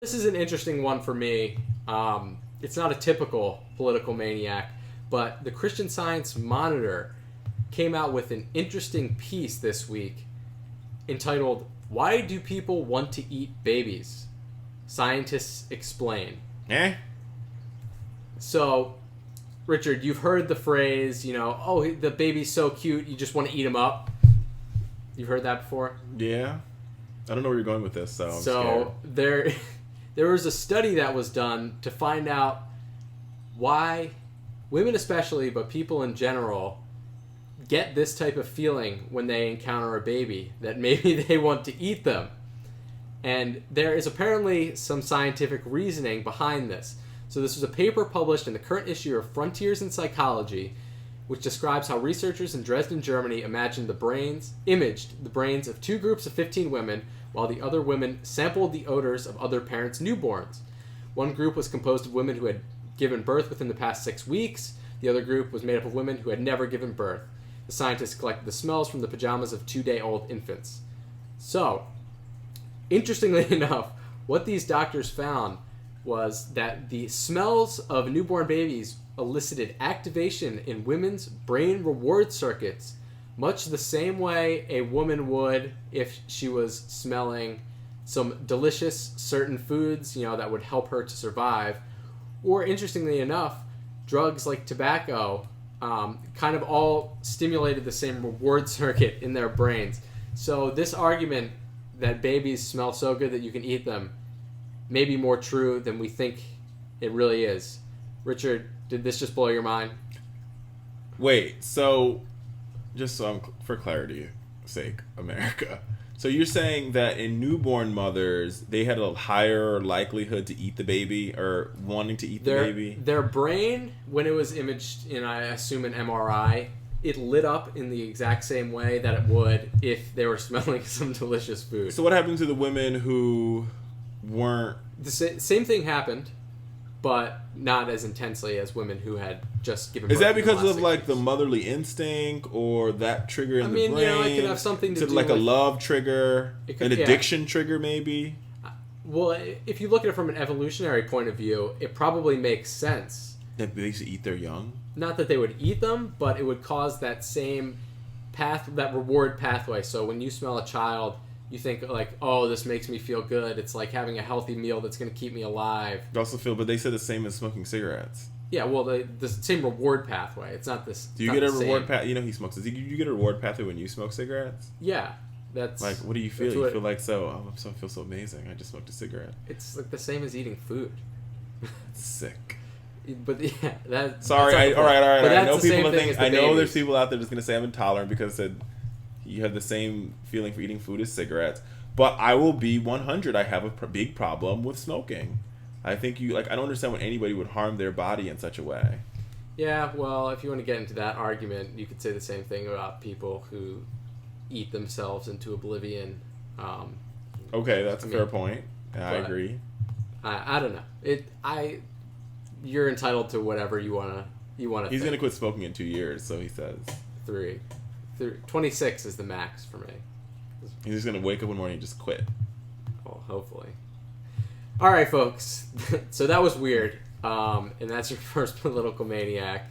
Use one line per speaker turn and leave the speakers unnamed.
This is an interesting one for me. It's not a typical political maniac, but the Christian Science Monitor came out with an interesting piece this week entitled, "Why Do People Want to Eat Babies? Scientists Explain."
Eh?
So, Richard, you've heard the phrase, oh, the baby's so cute, you just want to eat him up. You've heard that before?
Yeah. I don't know where you're going with this, so I'm
So there was a study that was done to find out why women especially, but people in general, get this type of feeling when they encounter a baby, that maybe they want to eat them. And there is apparently some scientific reasoning behind this. So this was a paper published in the current issue of Frontiers in Psychology, which describes how researchers in Dresden, Germany imaged the brains of two groups of 15 women, while the other women sampled the odors of other parents' newborns. One group was composed of women who had given birth within the past 6 weeks. The other group was made up of women who had never given birth. The scientists collected the smells from the pajamas of 2-day-old infants. So, interestingly enough, what these doctors found was that the smells of newborn babies elicited activation in women's brain reward circuits, much the same way a woman would if she was smelling some delicious certain foods, that would help her to survive. Or, interestingly enough, drugs like tobacco kind of all stimulated the same reward circuit in their brains. So this argument that babies smell so good that you can eat them may be more true than we think it really is. Richard, did this just blow your mind?
Wait, so just for clarity's sake, America. So you're saying that in newborn mothers, they had a higher likelihood to eat the baby or wanting to eat the baby?
Their brain, when it was imaged in, I assume, an MRI, it lit up in the exact same way that it would if they were smelling some delicious food.
So what happened to the women who weren't?
The same thing happened, but not as intensely as women who had just given birth.
Is that because of
like
the motherly instinct or that trigger in the brain?
It could have something to do
like
with
a love trigger, an addiction trigger, maybe.
Well, if you look at it from an evolutionary point of view, it probably makes sense
That they used to eat their young.
Not that they would eat them, but it would cause that same that reward pathway. So when you smell a child, you think like, oh, this makes me feel good. It's like having a healthy meal that's going to keep me alive.
You also feel, but they said the same as smoking cigarettes.
Yeah, well, the same reward pathway. It's not this.
Do you get a reward pathway? He smokes. Do you get a reward pathway when you smoke cigarettes?
Yeah, that's
like. What do you feel? You feel like I feel so amazing. I just smoked a cigarette.
It's like the same as eating food.
It's sick.
But yeah, that.
Sorry, all right.
But
I know
that's the
people
same thing as the
I know
babies.
there's people out there that's gonna say I'm intolerant because said you have the same feeling for eating food as cigarettes. But I will be 100. I have a big problem with smoking. I think I don't understand why anybody would harm their body in such a way.
Yeah, well, if you want to get into that argument, you could say the same thing about people who eat themselves into oblivion.
Okay, that's a fair point. I agree.
I don't know. You're entitled to whatever you wanna.
He's gonna quit smoking in 2 years, so he says.
26 is the max for me.
He's just gonna wake up one morning and just quit.
Well, hopefully. All right, folks. So that was weird, and that's your first political maniac.